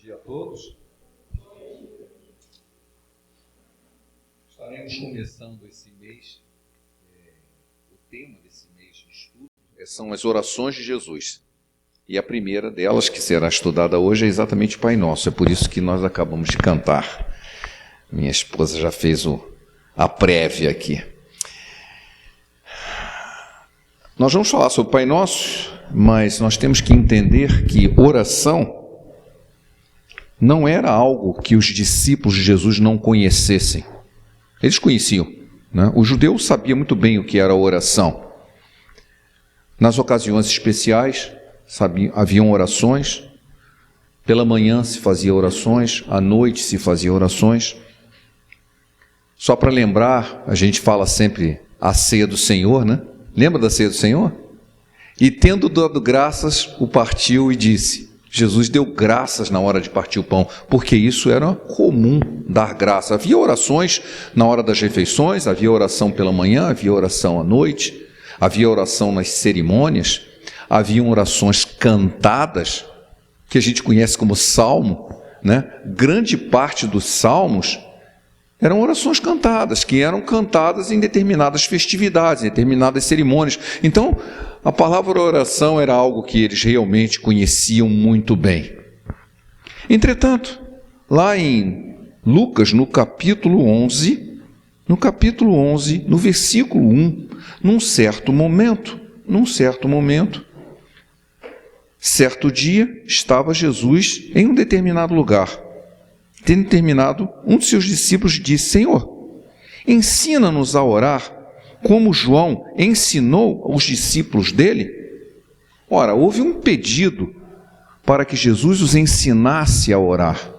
dia a todos. Estaremos começando esse mês, o tema desse mês de estudo são as orações de Jesus. E a primeira delas, que será estudada hoje, é exatamente o Pai Nosso. É por isso que nós acabamos de cantar. Minha esposa já fez a prévia aqui. Nós vamos falar sobre o Pai Nosso, mas nós temos que entender que oração não era algo que os discípulos de Jesus não conhecessem. Eles conheciam, né? O judeu sabia muito bem o que era a oração. Nas ocasiões especiais, haviam orações. Pela manhã se fazia orações, à noite se fazia orações. Só para lembrar, a gente fala sempre a ceia do Senhor, né? Lembra da ceia do Senhor? E tendo dado graças, o partiu e disse. Jesus deu graças na hora de partir o pão, porque isso era comum, dar graça. Havia orações na hora das refeições, havia oração pela manhã, havia oração à noite, havia oração nas cerimônias, haviam orações cantadas, que a gente conhece como salmo, né? Grande parte dos salmos eram orações cantadas, que eram cantadas em determinadas festividades, em determinadas cerimônias. Então, a palavra oração era algo que eles realmente conheciam muito bem. Entretanto, lá em Lucas, no capítulo 11, no versículo 1, num certo momento, certo dia, estava Jesus em um determinado lugar. Tendo terminado, um de seus discípulos disse: Senhor, ensina-nos a orar, como João ensinou aos discípulos dele. Ora, houve um pedido para que Jesus os ensinasse a orar.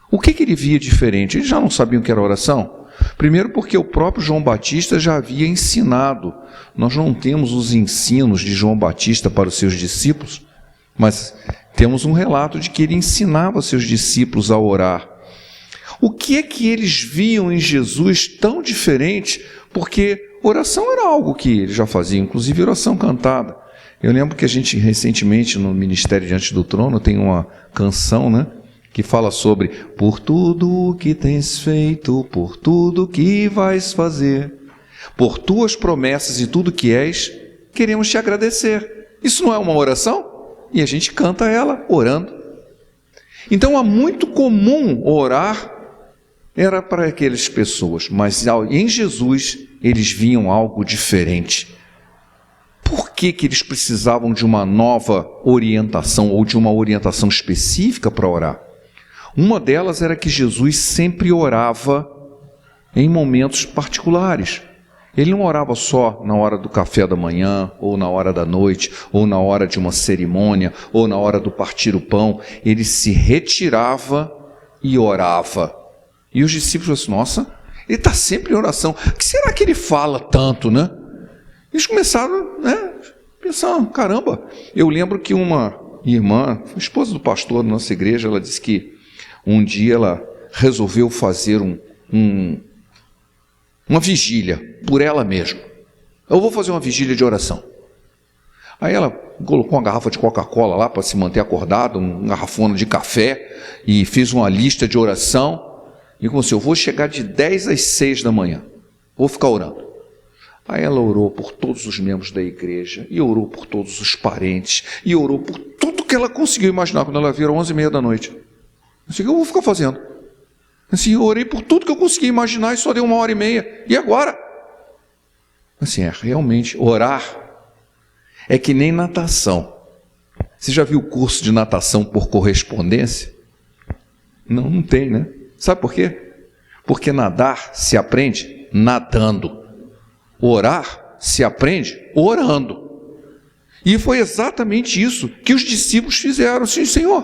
O que ele via diferente? Eles já não sabiam o que era oração? Primeiro porque o próprio João Batista já havia ensinado. Nós não temos os ensinos de João Batista para os seus discípulos, mas temos um relato de que ele ensinava seus discípulos a orar. O que é que eles viam em Jesus tão diferente? Porque oração era algo que eles já faziam, inclusive oração cantada. Eu lembro que a gente recentemente no Ministério Diante do Trono tem uma canção, né, que fala sobre por tudo que tens feito, por tudo que vais fazer, por tuas promessas e tudo que és, queremos te agradecer. Isso não é uma oração? E a gente canta ela orando. Então, é muito comum orar, era para aquelas pessoas, mas em Jesus eles viam algo diferente. Por que eles precisavam de uma nova orientação ou de uma orientação específica para orar? Uma delas era que Jesus sempre orava em momentos particulares. Ele não orava só na hora do café da manhã, ou na hora da noite, ou na hora de uma cerimônia, ou na hora do partir o pão. Ele se retirava e orava. E os discípulos falaram assim, nossa, ele está sempre em oração. O que será que ele fala tanto, né? Eles começaram, pensando, caramba. Eu lembro que uma irmã, esposa do pastor da nossa igreja, ela disse que um dia ela resolveu fazer uma vigília por ela mesma. Eu vou fazer uma vigília de oração. Aí ela colocou uma garrafa de Coca-Cola lá para se manter acordada, um garrafona de café, e fez uma lista de oração. E como assim, eu vou chegar de 10 às 6 da manhã, vou ficar orando. Aí ela orou por todos os membros da igreja, e orou por todos os parentes, e orou por tudo que ela conseguiu imaginar. Quando ela viu, 11h30 da noite. Assim, o que eu vou ficar fazendo? Assim, eu orei por tudo que eu consegui imaginar e só deu 1h30. E agora? Assim, realmente, orar é que nem natação. Você já viu o curso de natação por correspondência? Não tem, né? Sabe por quê? Porque nadar se aprende nadando. Orar se aprende orando. E foi exatamente isso que os discípulos fizeram. Assim, Senhor,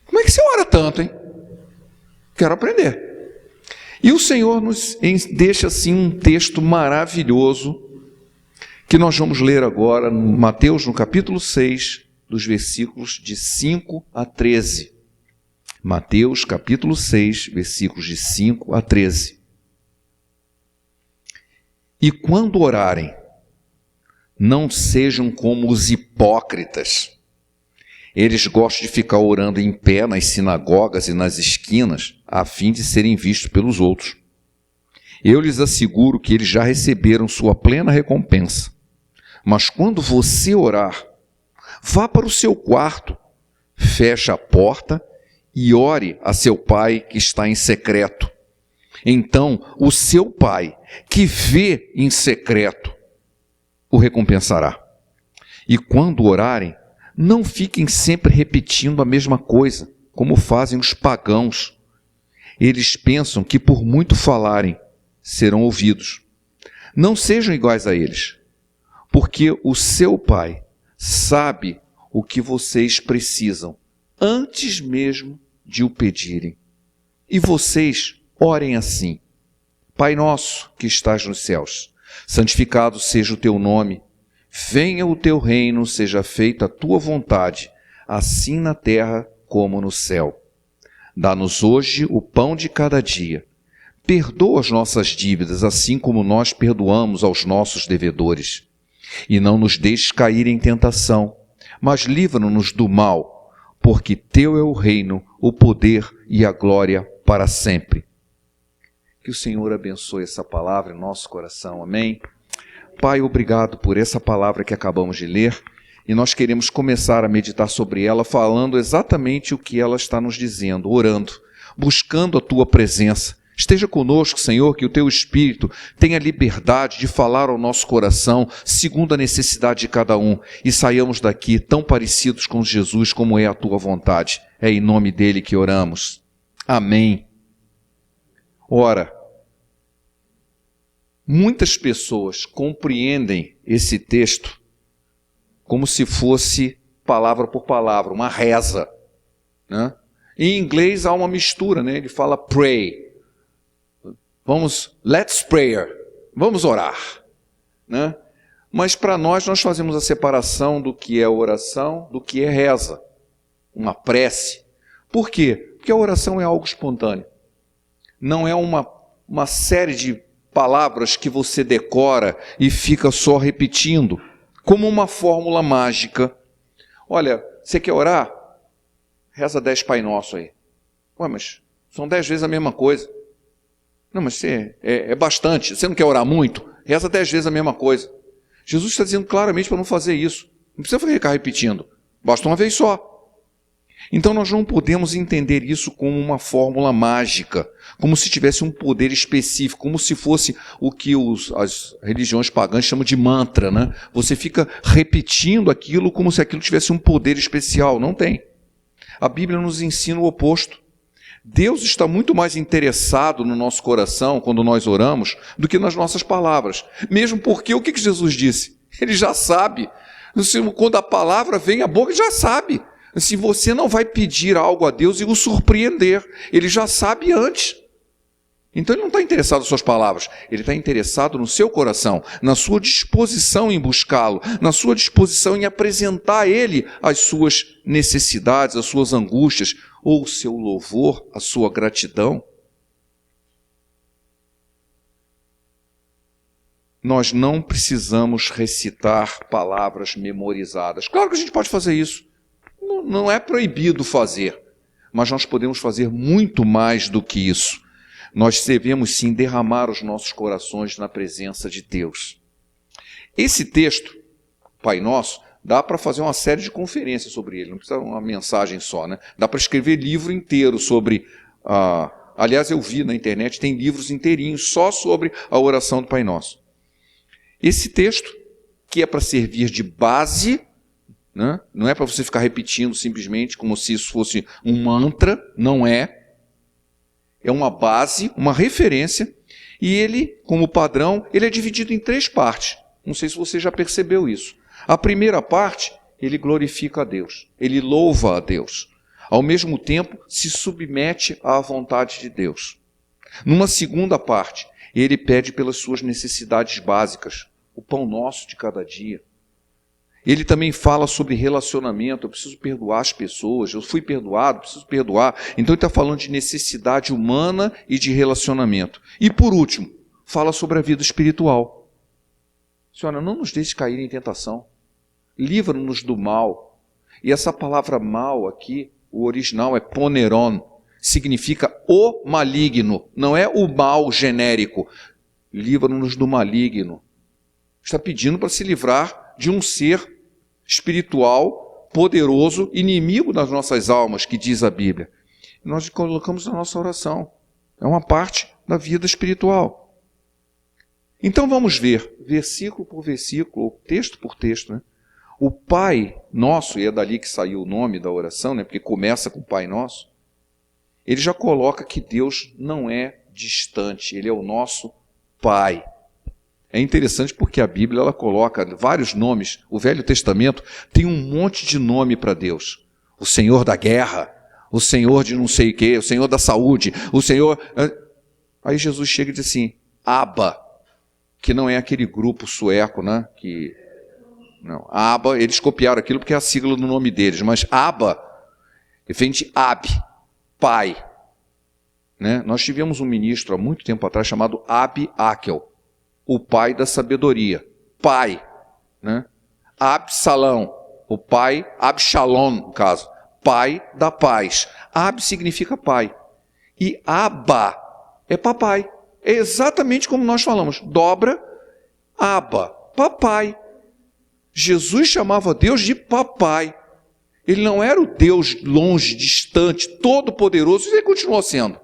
como é que você ora tanto, hein? Quero aprender. E o Senhor nos deixa assim um texto maravilhoso que nós vamos ler agora, no Mateus, no capítulo 6, dos versículos de 5 a 13. Mateus, capítulo 6, versículos de 5 a 13. E quando orarem, não sejam como os hipócritas. Eles gostam de ficar orando em pé nas sinagogas e nas esquinas, a fim de serem vistos pelos outros. Eu lhes asseguro que eles já receberam sua plena recompensa. Mas quando você orar, vá para o seu quarto, feche a porta e ore a seu pai que está em secreto. Então, o seu pai, que vê em secreto, o recompensará. E quando orarem, não fiquem sempre repetindo a mesma coisa, como fazem os pagãos. Eles pensam que por muito falarem, serão ouvidos. Não sejam iguais a eles, porque o seu pai sabe o que vocês precisam, antes mesmo de o pedirem. E vocês orem assim: Pai nosso que estás nos céus, santificado seja o teu nome, venha o teu reino, seja feita a tua vontade, assim na terra como no céu. Dá-nos hoje o pão de cada dia. Perdoa as nossas dívidas, assim como nós perdoamos aos nossos devedores. E não nos deixes cair em tentação, mas livra-nos do mal, porque teu é o reino, o poder e a glória para sempre. Que o Senhor abençoe essa palavra em nosso coração, amém? Pai, obrigado por essa palavra que acabamos de ler, e nós queremos começar a meditar sobre ela, falando exatamente o que ela está nos dizendo, orando, buscando a tua presença. Esteja conosco, Senhor, que o teu Espírito tenha liberdade de falar ao nosso coração, segundo a necessidade de cada um, e saiamos daqui tão parecidos com Jesus como é a tua vontade. É em nome dele que oramos. Amém. Ora, muitas pessoas compreendem esse texto como se fosse palavra por palavra, uma reza, né? Em inglês há uma mistura, né? Ele fala pray. Let's prayer, vamos orar, né? Mas para nós fazemos a separação do que é oração, do que é reza, uma prece. Por quê? Porque a oração é algo espontâneo. Não é uma série de palavras que você decora e fica só repetindo, como uma fórmula mágica. Olha, você quer orar? Reza 10 Pai Nosso aí. Ué, mas são 10 vezes a mesma coisa. Não, mas é bastante. Você não quer orar muito? Reza 10 vezes a mesma coisa. Jesus está dizendo claramente para não fazer isso. Não precisa ficar repetindo. Basta uma vez só. Então nós não podemos entender isso como uma fórmula mágica, como se tivesse um poder específico, como se fosse o que as religiões pagãs chamam de mantra, né? Você fica repetindo aquilo como se aquilo tivesse um poder especial. Não tem. A Bíblia nos ensina o oposto. Deus está muito mais interessado no nosso coração quando nós oramos do que nas nossas palavras. Mesmo porque o que Jesus disse? Ele já sabe. Quando a palavra vem à boca, ele já sabe. Se você não vai pedir algo a Deus e o surpreender, ele já sabe antes. Então ele não está interessado nas suas palavras, ele está interessado no seu coração, na sua disposição em buscá-lo, na sua disposição em apresentar a ele as suas necessidades, as suas angústias, ou o seu louvor, a sua gratidão. Nós não precisamos recitar palavras memorizadas. Claro que a gente pode fazer isso. Não é proibido fazer, mas nós podemos fazer muito mais do que isso. Nós devemos sim derramar os nossos corações na presença de Deus. Esse texto, Pai Nosso, dá para fazer uma série de conferências sobre ele, não precisa uma mensagem só, né? Dá para escrever livro inteiro sobre... aliás, eu vi na internet, tem livros inteirinhos só sobre a oração do Pai Nosso. Esse texto, que é para servir de base, né? Não é para você ficar repetindo simplesmente como se isso fosse um mantra, não é. É uma base, uma referência, e ele, como padrão, ele é dividido em 3 partes. Não sei se você já percebeu isso. A primeira parte, ele glorifica a Deus, ele louva a Deus. Ao mesmo tempo, se submete à vontade de Deus. Numa segunda parte, ele pede pelas suas necessidades básicas, o pão nosso de cada dia. Ele também fala sobre relacionamento, eu preciso perdoar as pessoas, eu fui perdoado, preciso perdoar. Então ele está falando de necessidade humana e de relacionamento. E por último, fala sobre a vida espiritual. Senhora, não nos deixe cair em tentação, livra-nos do mal. E essa palavra mal aqui, o original é poneron, significa o maligno, não é o mal genérico. Livra-nos do maligno. Está pedindo para se livrar de um ser espiritual, poderoso, inimigo das nossas almas, que diz a Bíblia. E nós colocamos na nossa oração. É uma parte da vida espiritual. Então vamos ver, versículo por versículo, ou texto por texto, né? O Pai Nosso, e é dali que saiu o nome da oração, né? Porque começa com o Pai Nosso, ele já coloca que Deus não é distante, ele é o nosso Pai. É interessante porque a Bíblia ela coloca vários nomes. O Velho Testamento tem um monte de nome para Deus. O Senhor da guerra, o Senhor de não sei o quê, o Senhor da saúde, o Senhor... Aí Jesus chega e diz assim, Abba, que não é aquele grupo sueco, né? Não, Abba, eles copiaram aquilo porque é a sigla do nome deles, mas Abba vem de Ab, Pai. Né? Nós tivemos um ministro há muito tempo atrás chamado Abi Akel, o pai da sabedoria, pai, né? Absalão, o pai, Absalom, no caso, pai da paz. Ab significa pai. E Abba é papai. É exatamente como nós falamos. Dobra, Abba, papai. Jesus chamava Deus de papai. Ele não era o Deus longe, distante, todo-poderoso, ele continuou sendo.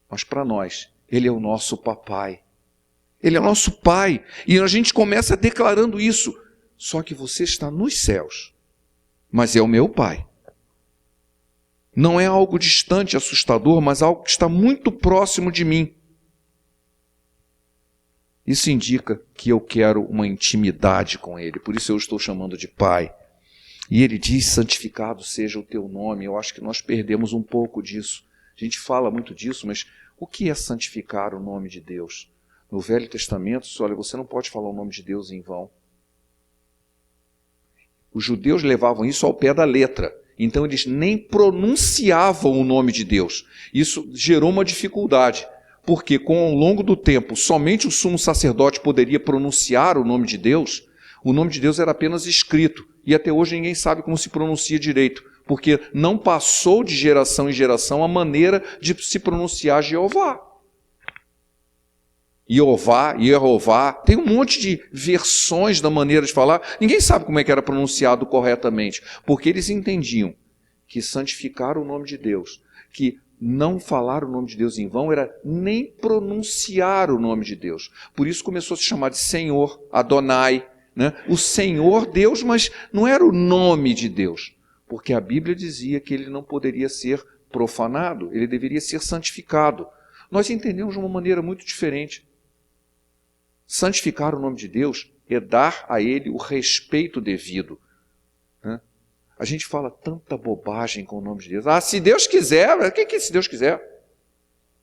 Mas para nós, ele é o nosso papai. Ele é o nosso Pai. E a gente começa declarando isso. Só que você está nos céus. Mas é o meu Pai. Não é algo distante, assustador, mas algo que está muito próximo de mim. Isso indica que eu quero uma intimidade com Ele. Por isso eu estou chamando de Pai. E Ele diz, santificado seja o teu nome. Eu acho que nós perdemos um pouco disso. A gente fala muito disso, mas o que é santificar o nome de Deus? No Velho Testamento, olha, você não pode falar o nome de Deus em vão. Os judeus levavam isso ao pé da letra. Então eles nem pronunciavam o nome de Deus. Isso gerou uma dificuldade, porque ao longo do tempo, somente o sumo sacerdote poderia pronunciar o nome de Deus. O nome de Deus era apenas escrito, e até hoje ninguém sabe como se pronuncia direito, porque não passou de geração em geração a maneira de se pronunciar Jeová. Jeová, tem um monte de versões da maneira de falar, ninguém sabe como é que era pronunciado corretamente, porque eles entendiam que santificar o nome de Deus, que não falar o nome de Deus em vão, era nem pronunciar o nome de Deus. Por isso começou a se chamar de Senhor, Adonai, né? O Senhor Deus, mas não era o nome de Deus, porque a Bíblia dizia que ele não poderia ser profanado, ele deveria ser santificado. Nós entendemos de uma maneira muito diferente. Santificar o nome de Deus é dar a Ele o respeito devido. Né? A gente fala tanta bobagem com o nome de Deus. Ah, se Deus quiser, o que é se Deus quiser?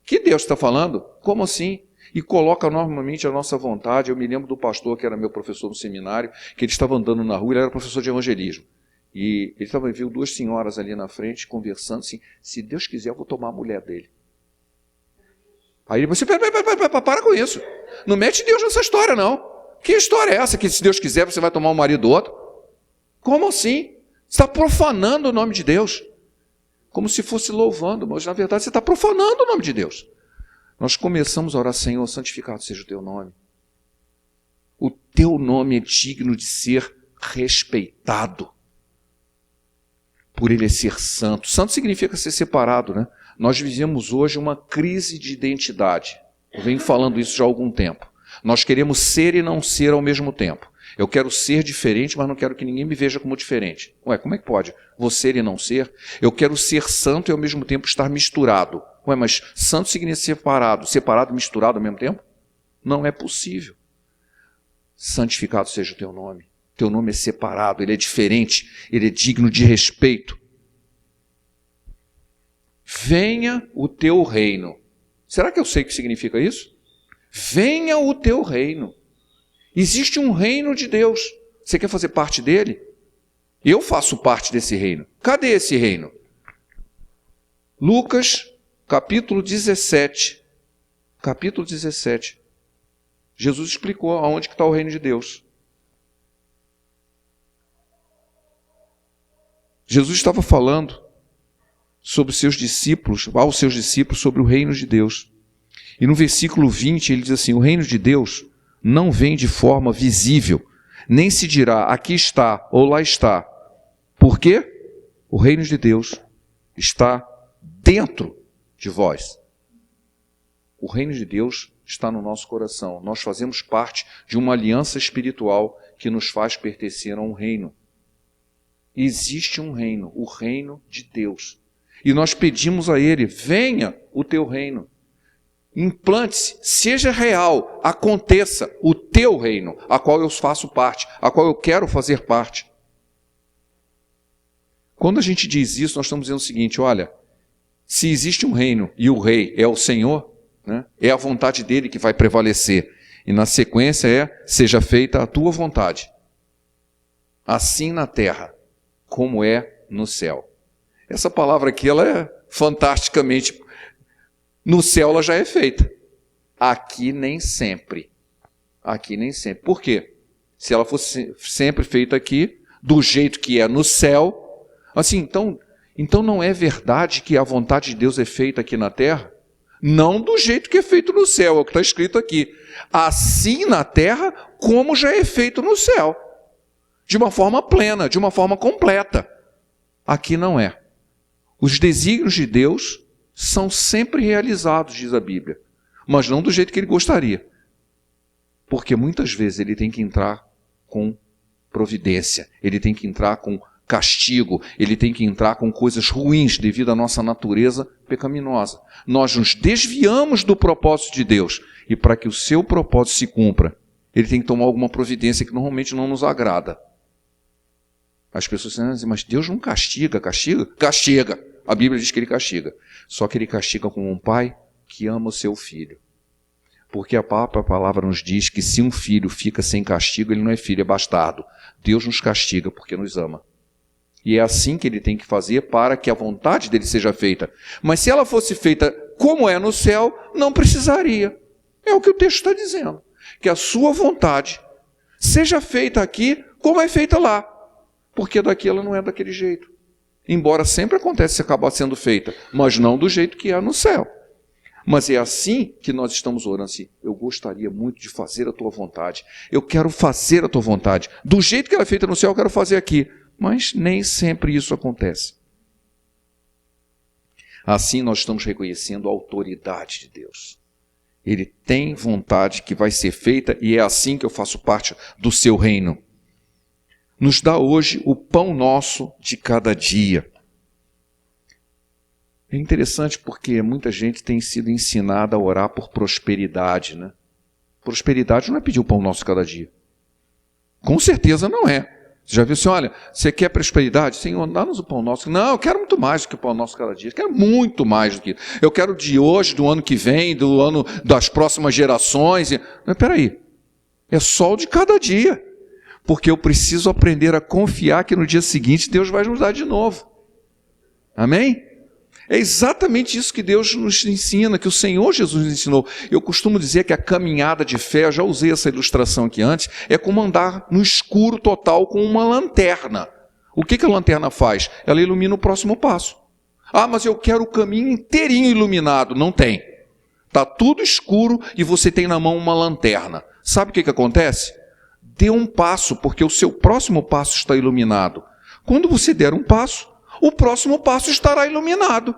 Que Deus está falando? Como assim? E coloca normalmente a nossa vontade. Eu me lembro do pastor que era meu professor no seminário, que ele estava andando na rua, ele era professor de evangelismo. E ele viu duas senhoras ali na frente conversando assim, se Deus quiser eu vou tomar a mulher dele. Aí ele disse, para com isso. Não mete Deus nessa história, não. Que história é essa? Que se Deus quiser, você vai tomar o marido do outro? Como assim? Você está profanando o nome de Deus. Como se fosse louvando, mas na verdade você está profanando o nome de Deus. Nós começamos a orar, Senhor, santificado seja o teu nome. O teu nome é digno de ser respeitado. Por ele ser santo. Santo significa ser separado, né? Nós vivemos hoje uma crise de identidade. Eu venho falando isso já há algum tempo. Nós queremos ser e não ser ao mesmo tempo. Eu quero ser diferente, mas não quero que ninguém me veja como diferente. Ué, como é que pode? Vou ser e não ser? Eu quero ser santo e ao mesmo tempo estar misturado. Ué, mas santo significa separado. Separado e misturado ao mesmo tempo? Não é possível. Santificado seja o teu nome. Teu nome é separado, ele é diferente, ele é digno de respeito. Venha o teu reino. Será que eu sei o que significa isso? Venha o teu reino. Existe um reino de Deus. Você quer fazer parte dele? Eu faço parte desse reino. Cadê esse reino? Lucas, capítulo 17. Capítulo 17. Jesus explicou aonde que está o reino de Deus. Jesus estava falando sobre seus discípulos, aos seus discípulos, sobre o reino de Deus. E no versículo 20 ele diz assim: o reino de Deus não vem de forma visível, nem se dirá aqui está ou lá está. Por quê? O reino de Deus está dentro de vós. O reino de Deus está no nosso coração. Nós fazemos parte de uma aliança espiritual que nos faz pertencer a um reino. Existe um reino, o reino de Deus. E nós pedimos a Ele: venha o teu reino. Implante-se, seja real, aconteça o teu reino, a qual eu faço parte, a qual eu quero fazer parte. Quando a gente diz isso, nós estamos dizendo o seguinte: olha, se existe um reino e o rei é o Senhor, né, é a vontade dele que vai prevalecer. E na sequência seja feita a tua vontade, assim na terra, como é no céu. Essa palavra aqui, ela é fantasticamente... No céu ela já é feita. Aqui nem sempre. Aqui nem sempre. Por quê? Se ela fosse sempre feita aqui, do jeito que é no céu, assim, então não é verdade que a vontade de Deus é feita aqui na terra? Não do jeito que é feito no céu, é o que está escrito aqui. Assim na terra, como já é feito no céu. De uma forma plena, de uma forma completa. Aqui não é. Os desígnios de Deus são sempre realizados, diz a Bíblia, mas não do jeito que ele gostaria. Porque muitas vezes ele tem que entrar com providência, ele tem que entrar com castigo, ele tem que entrar com coisas ruins devido à nossa natureza pecaminosa. Nós nos desviamos do propósito de Deus, e para que o seu propósito se cumpra, ele tem que tomar alguma providência que normalmente não nos agrada. As pessoas dizem: mas Deus não castiga? Castiga. A Bíblia diz que ele castiga. Só que ele castiga como um pai que ama o seu filho. Porque a própria palavra nos diz que se um filho fica sem castigo, ele não é filho, é bastardo. Deus nos castiga porque nos ama. E é assim que ele tem que fazer para que a vontade dele seja feita. Mas se ela fosse feita como é no céu, não precisaria. É o que o texto está dizendo. Que a sua vontade seja feita aqui como é feita lá. Porque daqui ela não é daquele jeito. Embora sempre aconteça se acabar sendo feita, mas não do jeito que é no céu. Mas é assim que nós estamos orando assim: eu gostaria muito de fazer a tua vontade, eu quero fazer a tua vontade, do jeito que ela é feita no céu, eu quero fazer aqui, mas nem sempre isso acontece. Assim nós estamos reconhecendo a autoridade de Deus. Ele tem vontade que vai ser feita e é assim que eu faço parte do seu reino. Nos dá hoje o pão nosso de cada dia. É interessante porque muita gente tem sido ensinada a orar por prosperidade, né? Prosperidade não é pedir o pão nosso de cada dia. Com certeza não é. Você já viu assim: olha, você quer prosperidade? Senhor, dá-nos o pão nosso. Não, eu quero muito mais do que o pão nosso de cada dia. Eu quero muito mais do que... Eu quero de hoje, do ano que vem, do ano das próximas gerações. Mas peraí, é só o de cada dia. Porque eu preciso aprender a confiar que no dia seguinte Deus vai nos dar de novo. Amém? É exatamente isso que Deus nos ensina, que o Senhor Jesus nos ensinou. Eu costumo dizer que a caminhada de fé, eu já usei essa ilustração aqui antes, é como andar no escuro total com uma lanterna. O que a lanterna faz? Ela ilumina o próximo passo. Ah, mas eu quero o caminho inteirinho iluminado. Não tem. Está tudo escuro e você tem na mão uma lanterna. Sabe o que acontece? Dê um passo, porque o seu próximo passo está iluminado. Quando você der um passo, o próximo passo estará iluminado.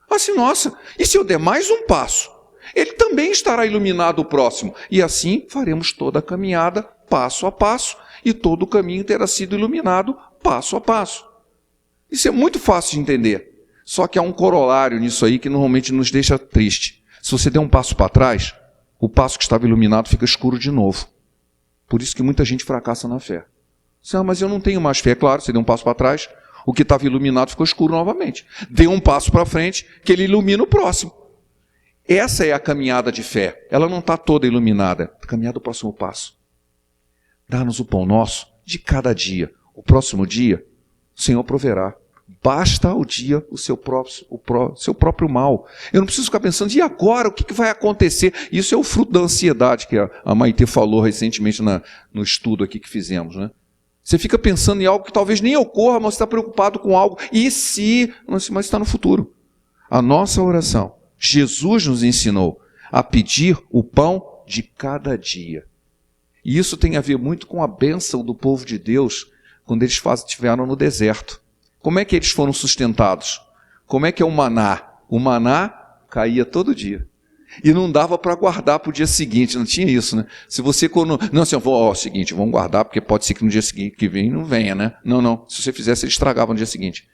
Assim, nossa, e se eu der mais um passo? Ele também estará iluminado o próximo. E assim faremos toda a caminhada, passo a passo, e todo o caminho terá sido iluminado, passo a passo. Isso é muito fácil de entender. Só que há um corolário nisso aí que normalmente nos deixa triste. Se você der um passo para trás, o passo que estava iluminado fica escuro de novo. Por isso que muita gente fracassa na fé. Ah, mas eu não tenho mais fé. Claro, você deu um passo para trás, o que estava iluminado ficou escuro novamente. Dê um passo para frente, que ele ilumina o próximo. Essa é a caminhada de fé. Ela não está toda iluminada. A caminhada do próximo passo. Dá-nos o pão nosso de cada dia. O próximo dia, o Senhor proverá. Basta ao dia o seu próprio mal. Eu não preciso ficar pensando: e agora? O que vai acontecer? Isso é o fruto da ansiedade que a Maite falou recentemente no estudo aqui que fizemos, né? Você fica pensando em algo que talvez nem ocorra, mas você está preocupado com algo. E se? Mas está no futuro. A nossa oração, Jesus nos ensinou a pedir o pão de cada dia. E isso tem a ver muito com a bênção do povo de Deus quando eles estiveram no deserto. Como é que eles foram sustentados? Como é que é o maná? O maná caía todo dia. E não dava para guardar para o dia seguinte, não tinha isso, né? Se você, não, assim, seguinte, vamos guardar, porque pode ser que no dia seguinte que vem não venha, né? Não, se você fizesse, ele estragava no dia seguinte.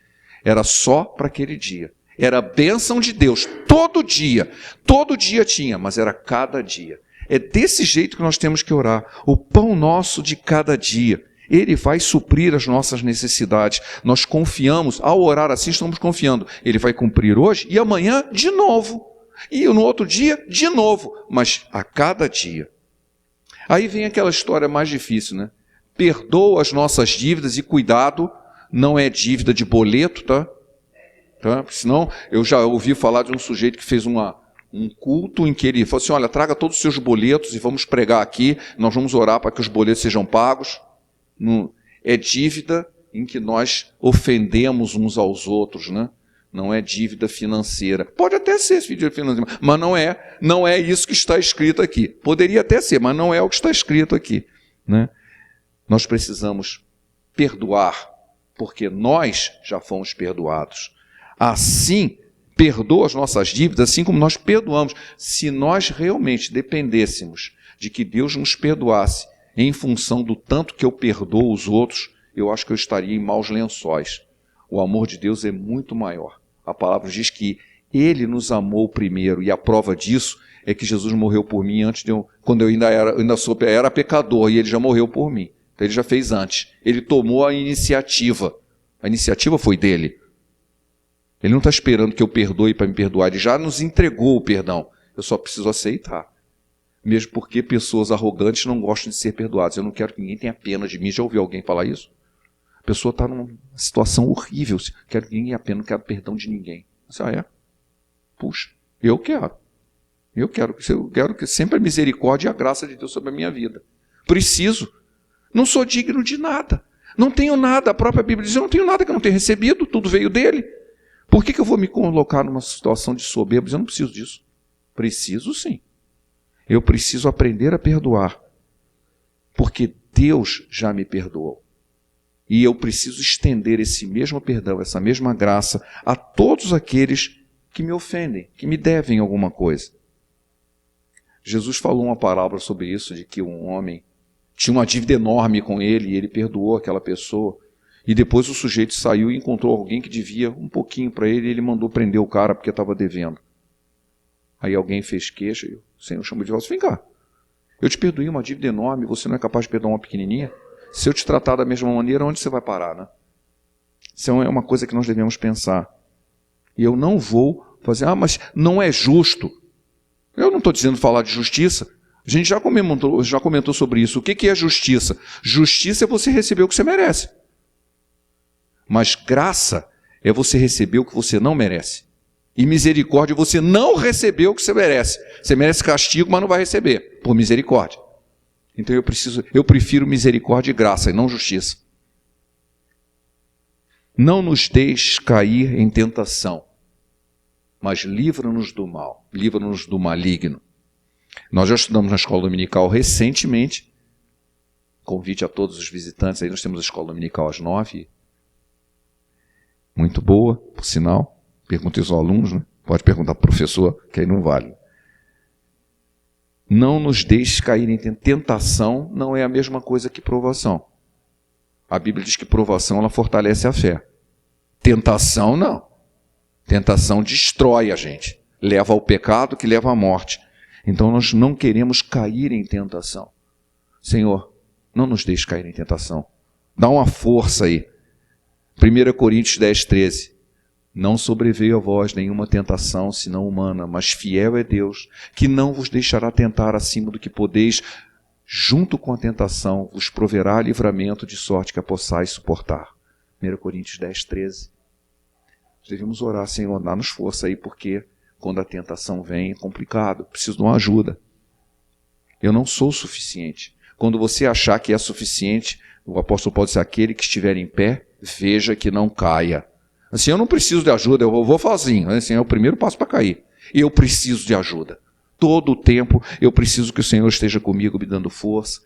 Era só para aquele dia. Era a bênção de Deus, todo dia tinha, mas era cada dia. É desse jeito que nós temos que orar, o pão nosso de cada dia. Ele vai suprir as nossas necessidades. Nós confiamos, ao orar assim, estamos confiando. Ele vai cumprir hoje e amanhã de novo. E no outro dia, de novo. Mas a cada dia. Aí vem aquela história mais difícil, né? Perdoa as nossas dívidas e cuidado, não é dívida de boleto, tá? Senão, eu já ouvi falar de um sujeito que fez um culto em que ele falou assim, olha, traga todos os seus boletos e vamos pregar aqui, nós vamos orar para que os boletos sejam pagos. É dívida em que nós ofendemos uns aos outros, né? Não é dívida financeira. Pode até ser dívida financeira, mas não é isso que está escrito aqui. Poderia até ser, mas não é o que está escrito aqui, né? Nós precisamos perdoar, porque nós já fomos perdoados. Assim, perdoa as nossas dívidas, assim como nós perdoamos. Se nós realmente dependêssemos de que Deus nos perdoasse em função do tanto que eu perdoo os outros, eu acho que eu estaria em maus lençóis. O amor de Deus é muito maior. A palavra diz que Ele nos amou primeiro, e a prova disso é que Jesus morreu por mim antes quando eu ainda era pecador, e Ele já morreu por mim. Então Ele já fez antes. Ele tomou a iniciativa. A iniciativa foi dele. Ele não está esperando que eu perdoe para me perdoar. Ele já nos entregou o perdão. Eu só preciso aceitar. Mesmo porque pessoas arrogantes não gostam de ser perdoadas. Eu não quero que ninguém tenha pena de mim. Já ouviu alguém falar isso? A pessoa está numa situação horrível. Quero que ninguém tenha pena, não quero perdão de ninguém. Você é? Puxa, eu quero. Eu quero que sempre a misericórdia e a graça de Deus sobre a minha vida. Preciso. Não sou digno de nada. Não tenho nada. A própria Bíblia diz, eu não tenho nada que eu não tenha recebido. Tudo veio dele. Por que eu vou me colocar numa situação de soberba? Eu não preciso disso. Preciso sim. Eu preciso aprender a perdoar. Porque Deus já me perdoou. E eu preciso estender esse mesmo perdão, essa mesma graça a todos aqueles que me ofendem, que me devem alguma coisa. Jesus falou uma parábola sobre isso, de que um homem tinha uma dívida enorme com ele e ele perdoou aquela pessoa. E depois o sujeito saiu e encontrou alguém que devia um pouquinho para ele e ele mandou prender o cara porque estava devendo. Aí alguém fez queixa e o Senhor chamou de volta. Vem cá, eu te perdoei uma dívida enorme, você não é capaz de perdoar uma pequenininha? Se eu te tratar da mesma maneira, onde você vai parar, né? Isso é uma coisa que nós devemos pensar. E eu não vou fazer, mas não é justo. Eu não estou dizendo falar de justiça. A gente já comentou sobre isso. O que é justiça? Justiça é você receber o que você merece. Mas graça é você receber o que você não merece. E misericórdia é você não receber o que você merece. Você merece castigo, mas não vai receber, por misericórdia. Então eu prefiro misericórdia e graça, e não justiça. Não nos deixes cair em tentação, mas livra-nos do mal, livra-nos do maligno. Nós já estudamos na escola dominical recentemente. Convite a todos os visitantes, aí nós temos a escola dominical às 9h. Muito boa, por sinal. Perguntei aos alunos, né? Pode perguntar para o professor, que aí não vale. Não nos deixe cair em tentação, não é a mesma coisa que provação. A Bíblia diz que provação ela fortalece a fé. Tentação não. Tentação destrói a gente, leva ao pecado que leva à morte. Então nós não queremos cair em tentação. Senhor, não nos deixe cair em tentação. Dá uma força aí. 1 Coríntios 10:13. Não sobreveio a vós nenhuma tentação, senão humana, mas fiel é Deus, que não vos deixará tentar acima do que podeis, junto com a tentação, vos proverá livramento de sorte que a possais suportar. 1 Coríntios 10:13. Devemos orar, Senhor, dá-nos força aí, porque quando a tentação vem é complicado, preciso de uma ajuda. Eu não sou suficiente. Quando você achar que é suficiente, O apóstolo Paulo diz, aquele que estiver em pé, veja que não caia. Assim, eu não preciso de ajuda, eu vou sozinho. Assim, é o primeiro passo para cair. Eu preciso de ajuda. Todo o tempo eu preciso que o Senhor esteja comigo, me dando força,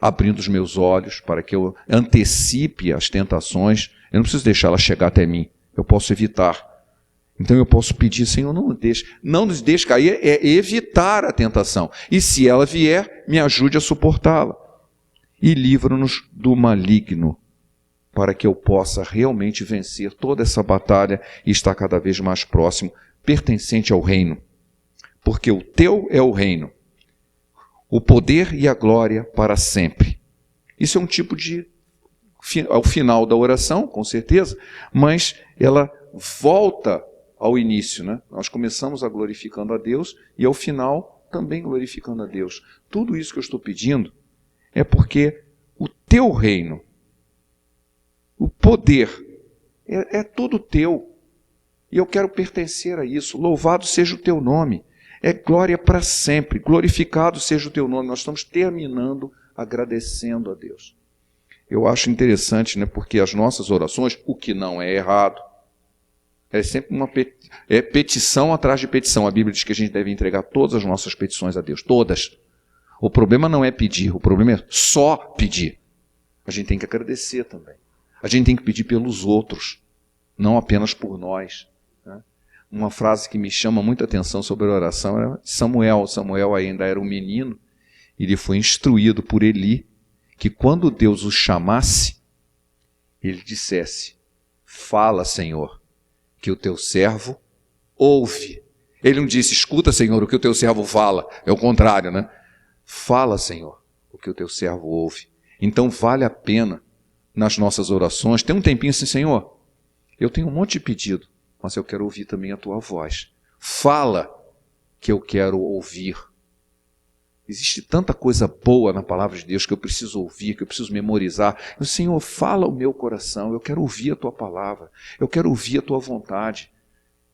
abrindo os meus olhos para que eu antecipe as tentações. Eu não preciso deixar ela chegar até mim. Eu posso evitar. Então eu posso pedir, Senhor, não nos deixe cair, é evitar a tentação. E se ela vier, me ajude a suportá-la. E livra-nos do maligno, para que eu possa realmente vencer toda essa batalha e estar cada vez mais próximo, pertencente ao reino. Porque o teu é o reino, o poder e a glória para sempre. Isso é um tipo de, ao final da oração, com certeza, mas ela volta ao início, né? Nós começamos a glorificando a Deus e ao final também glorificando a Deus. Tudo isso que eu estou pedindo é porque o teu reino, o poder, é todo teu. E eu quero pertencer a isso. Louvado seja o teu nome. É glória para sempre. Glorificado seja o teu nome. Nós estamos terminando agradecendo a Deus. Eu acho interessante, né? Porque as nossas orações, o que não é errado, é sempre uma petição atrás de petição. A Bíblia diz que a gente deve entregar todas as nossas petições a Deus. Todas. O problema não é pedir. O problema é só pedir. A gente tem que agradecer também. A gente tem que pedir pelos outros, não apenas por nós. Né? Uma frase que me chama muita atenção sobre a oração era Samuel. Samuel ainda era um menino, e ele foi instruído por Eli que quando Deus o chamasse, ele dissesse, fala, Senhor, que o teu servo ouve. Ele não disse, escuta, Senhor, o que o teu servo fala. É o contrário, né? Fala, Senhor, o que o teu servo ouve. Então vale a pena, nas nossas orações, tem um tempinho assim, Senhor, eu tenho um monte de pedido, mas eu quero ouvir também a tua voz. Fala que eu quero ouvir. Existe tanta coisa boa na palavra de Deus que eu preciso ouvir, que eu preciso memorizar. Senhor, fala o meu coração, eu quero ouvir a tua palavra, eu quero ouvir a tua vontade.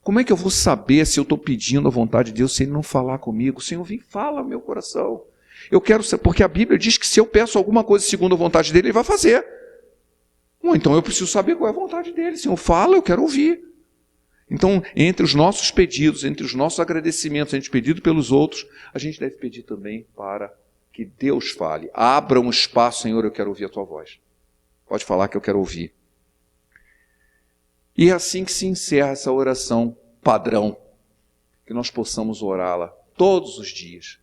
Como é que eu vou saber se eu estou pedindo a vontade de Deus se Ele não falar comigo? Senhor, vem, fala o meu coração. Eu quero saber, porque a Bíblia diz que se eu peço alguma coisa segundo a vontade dEle, Ele vai fazer. Então eu preciso saber qual é a vontade dEle. Senhor, fala, eu quero ouvir. Então, entre os nossos pedidos, entre os nossos agradecimentos, entre pedido pelos outros, a gente deve pedir também para que Deus fale. Abra um espaço, Senhor, eu quero ouvir a tua voz. Pode falar que eu quero ouvir. E é assim que se encerra essa oração padrão, que nós possamos orá-la todos os dias,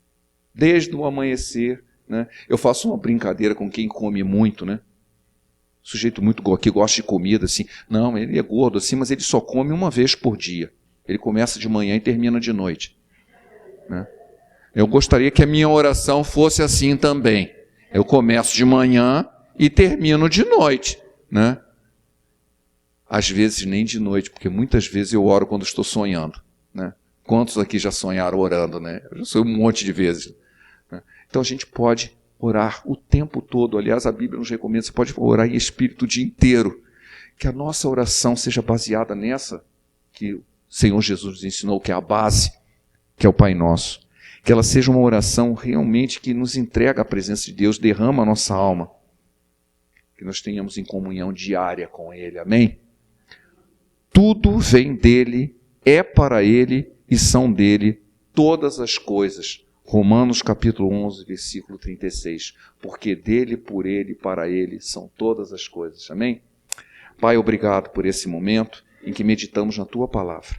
desde o amanhecer. Né? Eu faço uma brincadeira com quem come muito, né? Sujeito muito que gosta de comida, assim. Não, ele é gordo, assim, mas ele só come uma vez por dia. Ele começa de manhã e termina de noite. Né? Eu gostaria que a minha oração fosse assim também. Eu começo de manhã e termino de noite. Né? Às vezes nem de noite, porque muitas vezes eu oro quando estou sonhando. Né? Quantos aqui já sonharam orando? Né? Eu já sonhei um monte de vezes. Né? Então a gente pode orar o tempo todo. Aliás, a Bíblia nos recomenda, você pode orar em espírito o dia inteiro. Que a nossa oração seja baseada nessa que o Senhor Jesus nos ensinou, que é a base, que é o Pai Nosso. Que ela seja uma oração realmente que nos entrega a presença de Deus, derrama a nossa alma. Que nós tenhamos em comunhão diária com Ele. Amém? Tudo vem dEle, é para Ele e são dEle todas as coisas. Romanos capítulo 11, versículo 36. Porque dEle, por Ele e para Ele são todas as coisas. Amém? Pai, obrigado por esse momento em que meditamos na Tua palavra.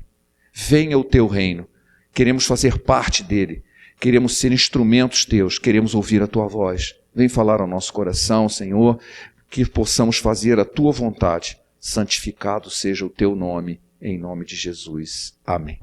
Venha o Teu reino. Queremos fazer parte dEle. Queremos ser instrumentos Teus. Queremos ouvir a Tua voz. Vem falar ao nosso coração, Senhor, que possamos fazer a Tua vontade. Santificado seja o Teu nome, em nome de Jesus. Amém.